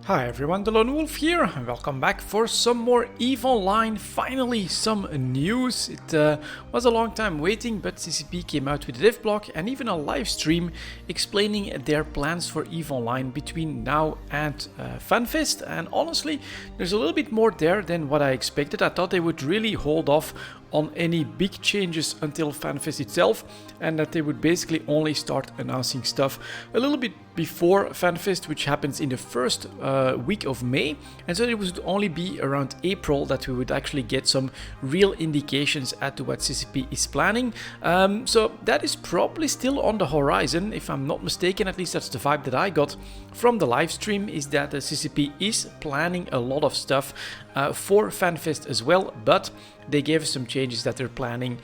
Hi everyone, delonewolf here, and welcome back for some more EVE Online. Finally, some news. It was a long time waiting, but CCP came out with a dev blog and even a live stream explaining their plans for EVE Online between now and Fanfest. And honestly, there's a little bit more there than what I expected. I thought they would really hold off on any big changes until Fanfest itself, and that they would basically only start announcing stuff a little bit before Fanfest, which happens in the first week of May, and so it would only be around April that we would actually get some real indications as to what CCP is planning. So that is probably still on the horizon, if I'm not mistaken. At least that's the vibe that I got from the live stream, is that the CCP is planning a lot of stuff for Fanfest as well, but they gave us some changes that they're planning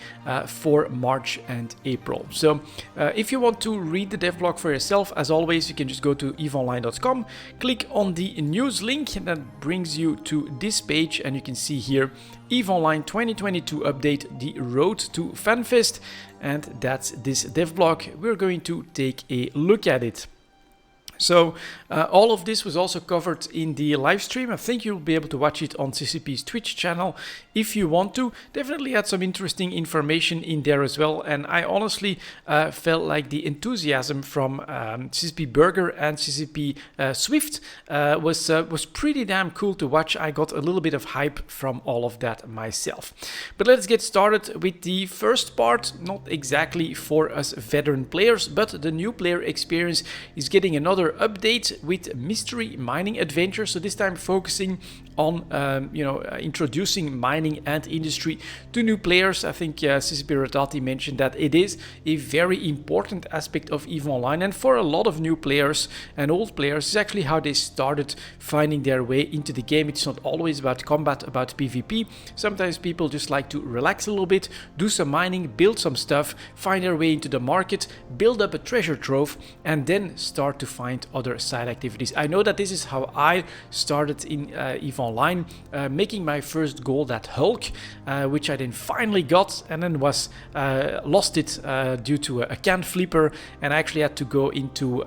for March and April. So if you want to read the dev blog for yourself, as always, you can just go to eveonline.com, click on the news link, and that brings you to this page, and you can see here EVE Online 2022 update, the road to Fanfest, and that's this dev blog. We're going to take a look at it. So all of this was also covered in the live stream. I think you'll be able to watch it on CCP's Twitch channel if you want to. Definitely had some interesting information in there as well, and I honestly felt like the enthusiasm from CCP Burger and CCP Swift was pretty damn cool to watch. I got a little bit of hype from all of that myself. But let's get started with the first part. Not exactly for us veteran players, but the new player experience is getting another update with Mystery Mining Adventure. So this time focusing on introducing mining and industry to new players. I think CCP Ratati mentioned that it is a very important aspect of EVE Online, and for a lot of new players and old players, it's actually how they started finding their way into the game. It's not always about combat, about PvP. Sometimes people just like to relax a little bit, do some mining, build some stuff, find their way into the market, build up a treasure trove, and then start to find other side activities. I know that this is how I started in EVE Online, making my first goal, that Hulk, which I then finally got, and then was lost it due to a can flipper, and I actually had to go into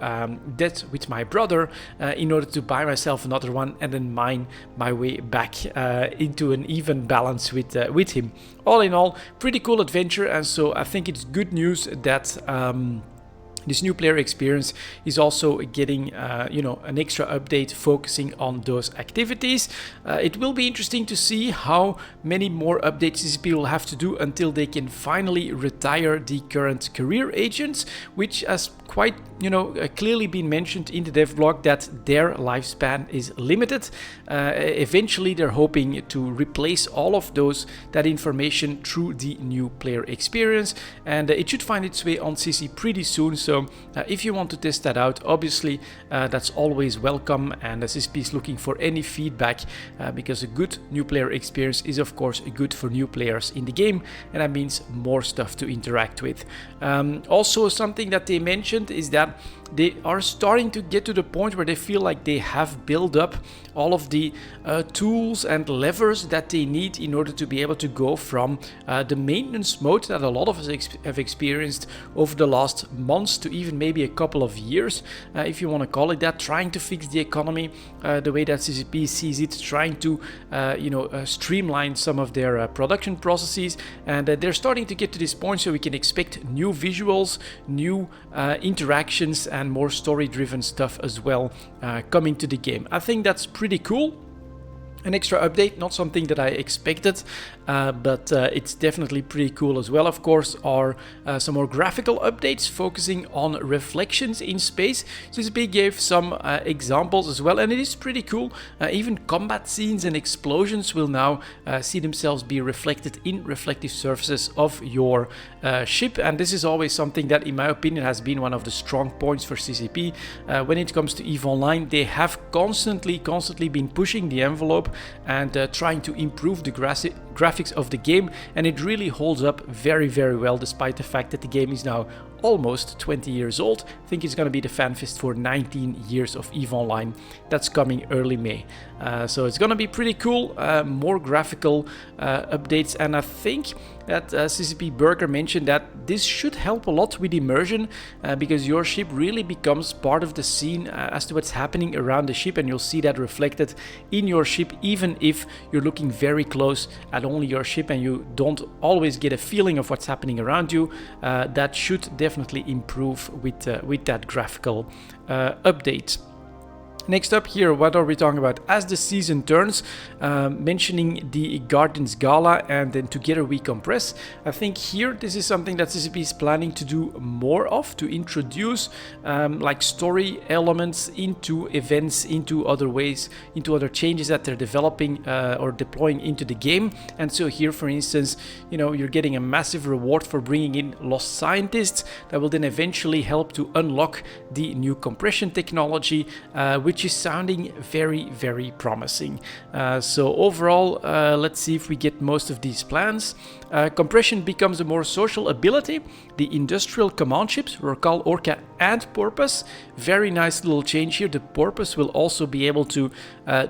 debt with my brother in order to buy myself another one and then mine my way back into an even balance with him. All in all, pretty cool adventure, and so I think it's good news that this new player experience is also getting, an extra update focusing on those activities. It will be interesting to see how many more updates CCP will have to do until they can finally retire the current career agents, which has quite, clearly been mentioned in the dev blog that their lifespan is limited. Eventually, they're hoping to replace all of that information through the new player experience, and it should find its way on CC pretty soon. So if you want to test that out, obviously that's always welcome, and CCP is looking for any feedback because a good new player experience is of course good for new players in the game, and that means more stuff to interact with. Also, something that they mentioned is that they are starting to get to the point where they feel like they have built up all of the tools and levers that they need in order to be able to go from the maintenance mode that a lot of us have experienced over the last months to even maybe a couple of years, if you want to call it that, trying to fix the economy the way that CCP sees it, trying to streamline some of their production processes, and they're starting to get to this point, so we can expect new visuals, new interactions, and more story-driven stuff as well coming to the game. I think that's pretty cool. An extra update, not something that I expected, but it's definitely pretty cool as well. Of course, are some more graphical updates focusing on reflections in space. CCP gave some examples as well, and it is pretty cool. Even combat scenes and explosions will now see themselves be reflected in reflective surfaces of your ship, and this is always something that, in my opinion, has been one of the strong points for CCP. When it comes to EVE Online, they have constantly been pushing the envelope and trying to improve the graphics of the game, and it really holds up very, very well, despite the fact that the game is now almost 20 years old. I think it's going to be the Fanfest for 19 years of EVE Online. That's coming early May. So it's going to be pretty cool, more graphical updates, and I think that CCP Burger mentioned that this should help a lot with immersion, because your ship really becomes part of the scene as to what's happening around the ship, and you'll see that reflected in your ship, even if you're looking very close at only your ship and you don't always get a feeling of what's happening around you. That should definitely improve with that graphical update. Next up here, what are we talking about? As the season turns, mentioning the Gardens Gala and then Together We Compress. I think here this is something that CCP is planning to do more of, to introduce like story elements into events, into other ways, into other changes that they're developing or deploying into the game. And so here, for instance, you know, you're getting a massive reward for bringing in lost scientists that will then eventually help to unlock the new compression technology, which is sounding very, very promising. So overall, let's see if we get most of these plans. Compression becomes a more social ability. The industrial command ships were called Orca and Porpoise. Very nice little change here. The Porpoise will also be able to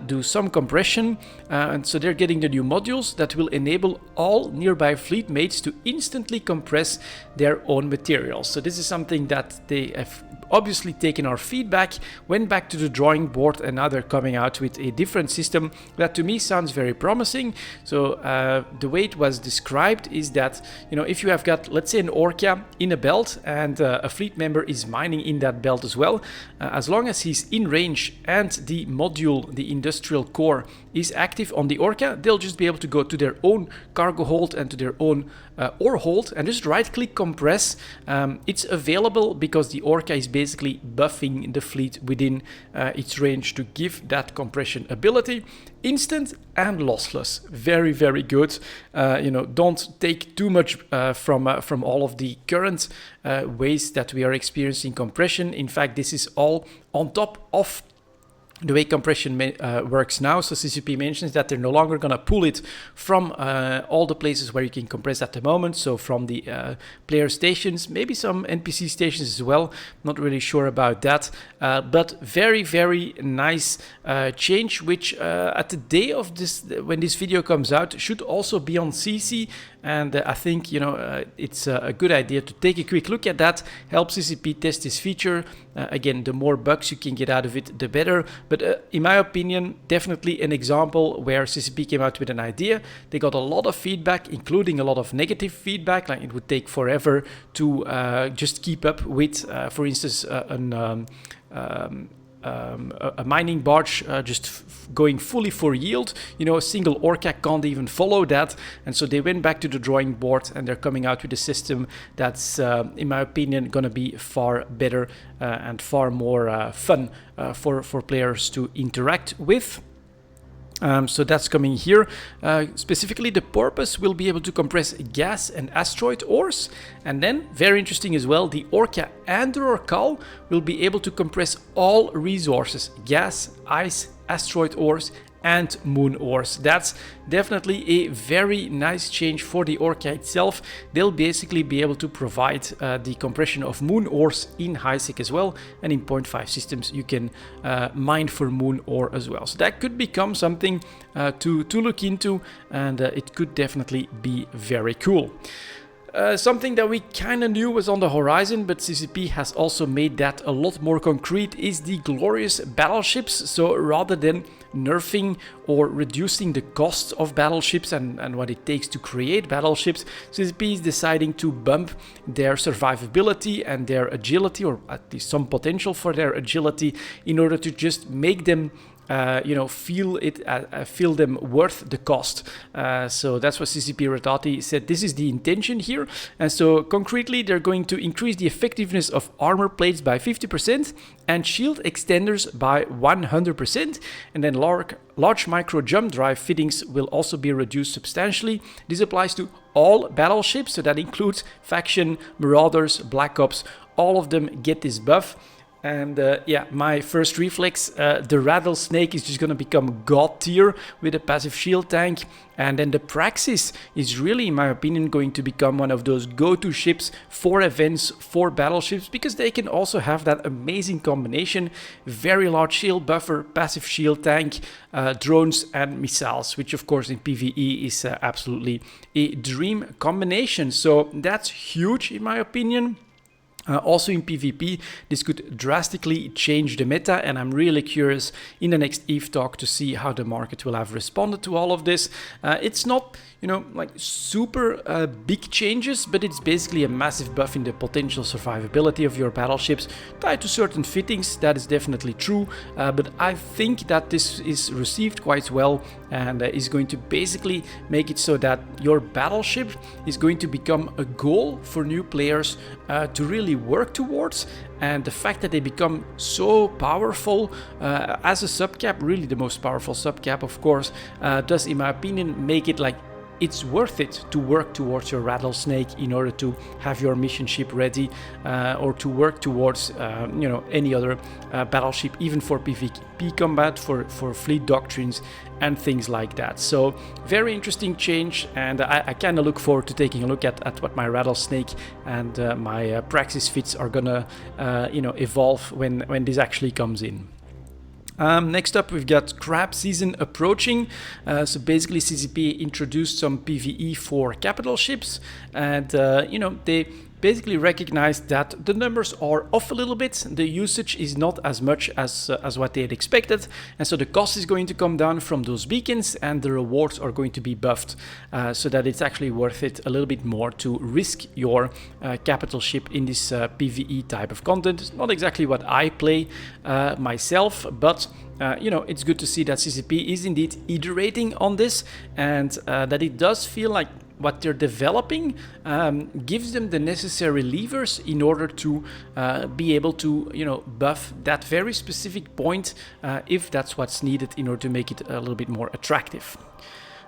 do some compression, and so they're getting the new modules that will enable all nearby fleet mates to instantly compress their own materials. So this is something that they have obviously taken our feedback, went back to the drawing board, and now they're coming out with a different system that to me sounds very promising. So the way it was described is that, you know, if you have got, let's say, an Orca in a belt and a fleet member is mining in that belt as well, as long as he's in range and the module, the industrial core, is active on the Orca, they'll just be able to go to their own cargo hold and to their own ore hold and just right click compress. It's available because the Orca is basically buffing the fleet within its range to give that compression ability. Instant and lossless. Very, very good. You know, don't take too much from all of the current ways that we are experiencing compression. In fact, this is all on top of the way compression works now. So CCP mentions that they're no longer going to pull it from all the places where you can compress at the moment. So from the player stations, maybe some NPC stations as well. Not really sure about that. But very, very nice change, which at the day of this, when this video comes out, should also be on CC. And I think, you know, it's a good idea to take a quick look at that, help CCP test this feature. Again, the more bugs you can get out of it, the better. But in my opinion, definitely an example where CCP came out with an idea. They got a lot of feedback, including a lot of negative feedback. Like it would take forever to just keep up with, for instance, a mining barge just going fully for yield. You know, a single Orca can't even follow that, and so they went back to the drawing board and they're coming out with a system that's in my opinion gonna be far better and far more fun for players to interact with. So that's coming here. Specifically, the Porpoise will be able to compress gas and asteroid ores. And then, very interesting as well, the Orca and the Orca will be able to compress all resources: gas, ice, asteroid ores, and moon ores. That's definitely a very nice change for the Orca itself. They'll basically be able to provide the compression of moon ores in HiSec as well, and in 0.5 systems you can mine for moon ore as well. So that could become something to look into, and it could definitely be very cool. Something that we kind of knew was on the horizon, but CCP has also made that a lot more concrete, is the glorious battleships. So rather than nerfing or reducing the cost of battleships and what it takes to create battleships, CCP is deciding to bump their survivability and their agility, or at least some potential for their agility, in order to just make them you know, feel them worth the cost. So that's what CCP Ratati said. This is the intention here. And so concretely, they're going to increase the effectiveness of armor plates by 50% and shield extenders by 100%. And then large micro jump drive fittings will also be reduced substantially. This applies to all battleships, so that includes Faction, Marauders, Black Ops. All of them get this buff. And yeah, my first reflex, the Rattlesnake is just going to become god tier with a passive shield tank. And then the Praxis is really, in my opinion, going to become one of those go-to ships for events, for battleships, because they can also have that amazing combination. Very large shield buffer, passive shield tank, drones and missiles, which of course in PvE is absolutely a dream combination. So that's huge in my opinion. Also in PvP, this could drastically change the meta, and I'm really curious in the next EVE talk to see how the market will have responded to all of this. It's not, you know, like super big changes, but it's basically a massive buff in the potential survivability of your battleships tied to certain fittings. That is definitely true, but I think that this is received quite well and is going to basically make it so that your battleship is going to become a goal for new players to really work towards. And the fact that they become so powerful as a subcap, really the most powerful subcap of course, does in my opinion make it like it's worth it to work towards your Rattlesnake in order to have your mission ship ready, or to work towards you know, any other battleship, even for PvP combat, for fleet doctrines and things like that. So very interesting change, and I kind of look forward to taking a look at what my Rattlesnake and my Praxis fits are gonna you know, evolve when this actually comes in. Next up, we've got crab season approaching. So basically CCP introduced some PvE for capital ships, and you know, they basically recognized that the numbers are off a little bit. The usage is not as much as what they had expected, and so the cost is going to come down from those beacons, and the rewards are going to be buffed, so that it's actually worth it a little bit more to risk your capital ship in this PvE type of content. It's not exactly what I play myself, but you know, it's good to see that CCP is indeed iterating on this, and that it does feel like what they're developing gives them the necessary levers in order to be able to, you know, buff that very specific point if that's what's needed in order to make it a little bit more attractive.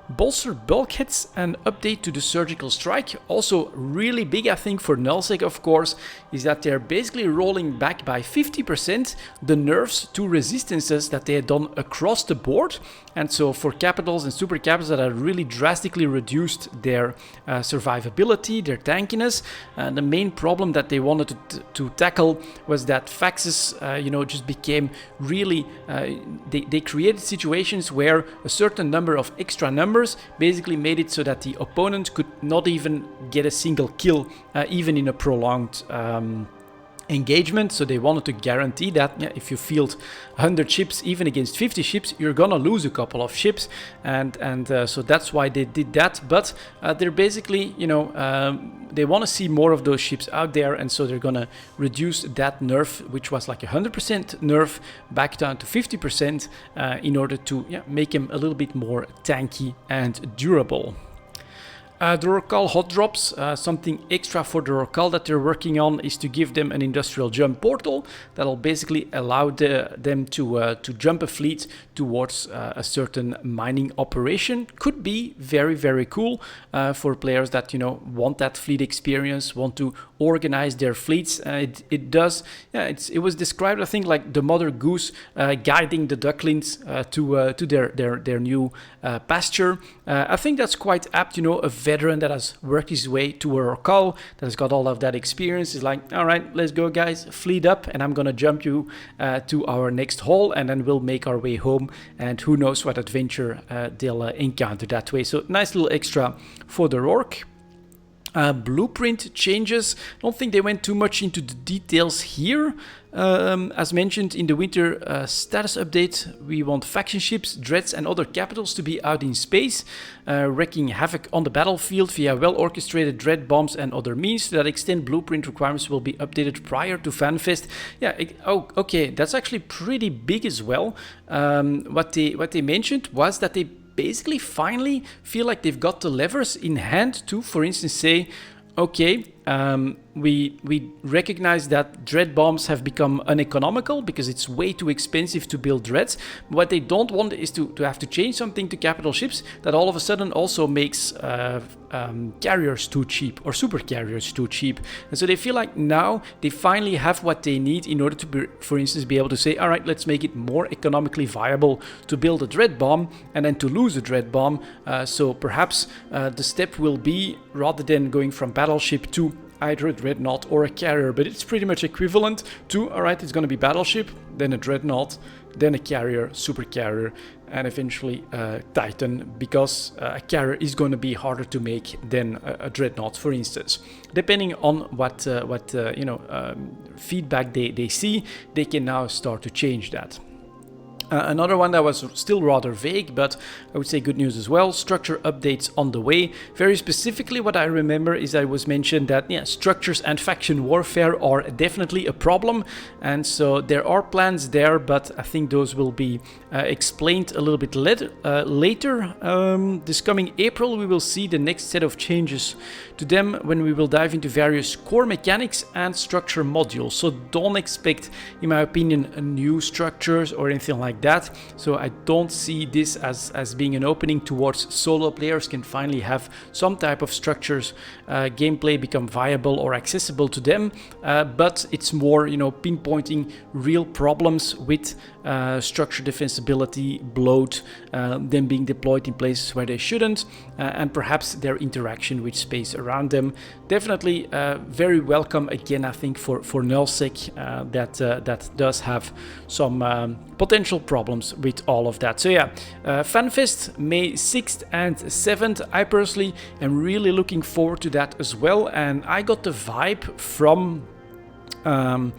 Bolster bulkheads and update to the surgical strike. Also really big, I think, for nullsec, of course, is that they're basically rolling back by 50% the nerfs to resistances that they had done across the board. And so for capitals and super capitals that have really drastically reduced their survivability, their tankiness. The main problem that they wanted to tackle was that faxes, you know, just became really, they created situations where a certain number of extra numbers basically made it so that the opponent could not even get a single kill, even in a prolonged engagement. So they wanted to guarantee that, yeah, if you field 100 ships even against 50 ships, you're gonna lose a couple of ships, and so that's why they did that. But they're basically, you know, they want to see more of those ships out there, and so they're gonna reduce that nerf, which was like 100% nerf, back down to 50% in order to, yeah, make them a little bit more tanky and durable. The Orca hot drops, something extra for the Orca that they're working on is to give them an industrial jump portal that'll basically allow them to jump a fleet towards a certain mining operation. Could be very, very cool for players that, you know, want that fleet experience, want to organize their fleets. It does, yeah, it was described, I think, like the mother goose guiding the ducklings to their new pasture. I think that's quite apt, you know. A veteran that has worked his way to a Orca, that has got all of that experience, is like, all right, let's go guys, fleet up, and I'm gonna jump you to our next haul, and then we'll make our way home, and who knows what adventure they'll encounter that way. So nice little extra for the Orc. Blueprint changes. I don't think they went too much into the details here. As mentioned in the winter status update, we want faction ships, dreads and other capitals to be out in space, wreaking havoc on the battlefield via well-orchestrated dread bombs and other means. To that extent, blueprint requirements will be updated prior to Fanfest. Yeah, oh, okay, that's actually pretty big as well. What they mentioned was that they basically finally feel like they've got the levers in hand to, for instance, say, okay, we recognize that dread bombs have become uneconomical because it's way too expensive to build dreads. What they don't want is to have to change something to capital ships that all of a sudden also makes carriers too cheap or super carriers too cheap. And so they feel like now they finally have what they need in order to be, for instance, be able to say, all right, let's make it more economically viable to build a dread bomb and then to lose a dread bomb. So perhaps the step will be, rather than going from battleship to either a dreadnought or a carrier, but it's pretty much equivalent to, all right, it's going to be battleship, then a dreadnought, then a carrier, super carrier, and eventually Titan, because a carrier is going to be harder to make than a dreadnought, for instance. Depending on what feedback they see, they can now start to change that. Another one that was still rather vague, but I would say good news as well. Structure updates on the way. Very specifically, what I remember is I was mentioned that structures and faction warfare are definitely a problem, and so there are plans there, but I think those will be explained a little bit later. This coming April, we will see the next set of changes to them when we will dive into various core mechanics and structure modules. So don't expect, in my opinion, new structures or anything like that. So I don't see this as being an opening towards solo players can finally have some type of structures gameplay become viable or accessible to them, but it's more pinpointing real problems with structure defensibility, bloat, them being deployed in places where they shouldn't, and perhaps their interaction with space around them. Definitely very welcome again, I think, for nullsec that does have some potential problems with all of that. So yeah, Fanfest May 6th and 7th. I personally am really looking forward to that as well, and I got the vibe from the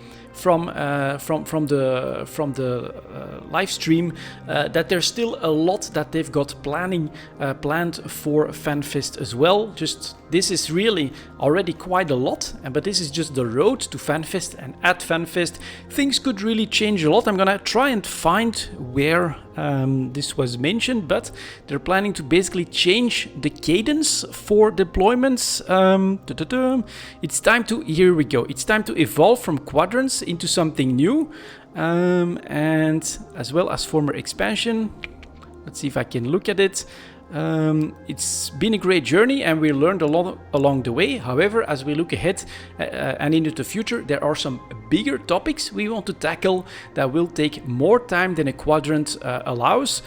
live stream that there's still a lot that they've got planned for Fanfest as well. Just this is really already quite a lot, but this is just the road to Fanfest, and at Fanfest things could really change a lot. I'm gonna try and find where this was mentioned, but they're planning to basically change the cadence for deployments. It's time to, here we go, it's time to evolve from quadrants into something new, and as well as former expansion. Let's see if I can look at it. It's been a great journey and we learned a lot along the way. However, as we look ahead and into the future, there are some bigger topics we want to tackle that will take more time than a quadrant allows,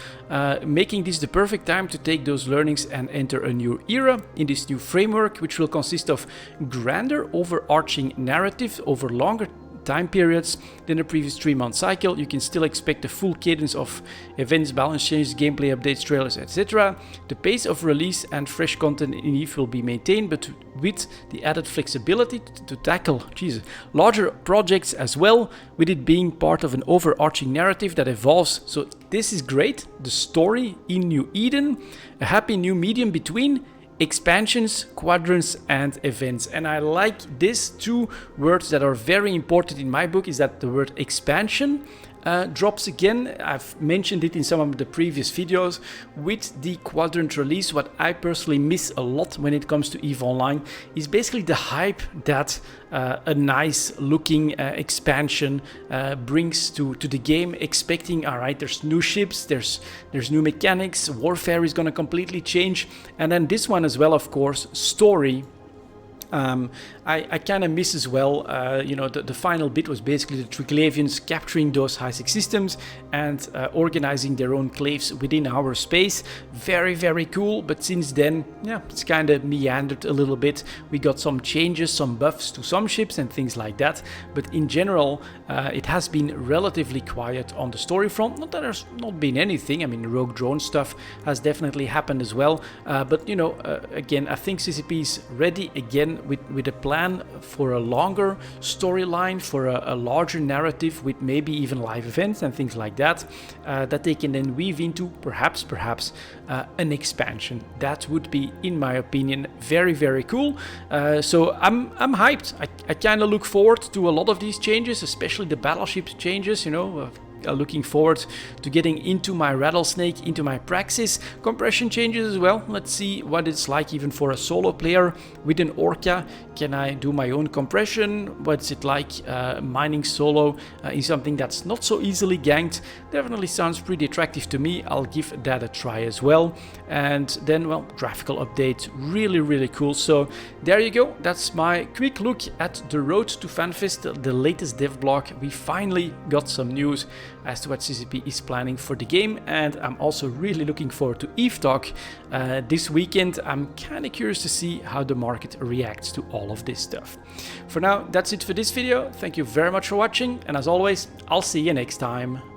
making this the perfect time to take those learnings and enter a new era in this new framework, which will consist of grander overarching narrative over longer time periods than the previous 3-month cycle. You can still expect the full cadence of events, balance changes, gameplay updates, trailers, etc. The pace of release and fresh content in EVE will be maintained, but with the added flexibility to tackle larger projects as well, with it being part of an overarching narrative that evolves. So this is great. The story in New Eden, a happy new medium between expansions, quadrants, and events. And I like these two words that are very important in my book, is that the word expansion drops again. I've mentioned it in some of the previous videos. With the quadrant release, what I personally miss a lot when it comes to EVE Online is basically the hype that a nice looking expansion brings to the game, expecting, all right, there's new ships, there's new mechanics, warfare is going to completely change, and then this one as well, of course, story. I kind of miss as well, the final bit was basically the Triglavians capturing those high-sec systems and organizing their own claves within our space. Very, very cool, but since then, yeah, it's kind of meandered a little bit. We got some changes, some buffs to some ships and things like that, but in general, it has been relatively quiet on the story front. Not that there's not been anything. I mean, the rogue drone stuff has definitely happened as well, but again, I think CCP is ready again with a plan for a longer storyline, for a larger narrative with maybe even live events and things like that, that they can then weave into perhaps an expansion. That would be, in my opinion, very, very cool. So I'm hyped. I kind of look forward to a lot of these changes, especially the battleship changes. looking forward to getting into my rattlesnake, into my praxis. Compression changes as well. Let's see what it's like even for a solo player with an Orca. Can I do my own compression? What's it like mining solo in something that's not so easily ganked? Definitely sounds pretty attractive to me. I'll give that a try as well. And then, well, graphical update, really cool. So there you go. That's my quick look at the road to Fanfest, the latest dev blog. We finally got some news as to what CCP is planning for the game, and I'm also really looking forward to EVE Talk this weekend. I'm kind of curious to see how the market reacts to all of this stuff. For now, that's it for this video. Thank you very much for watching, and as always, I'll see you next time.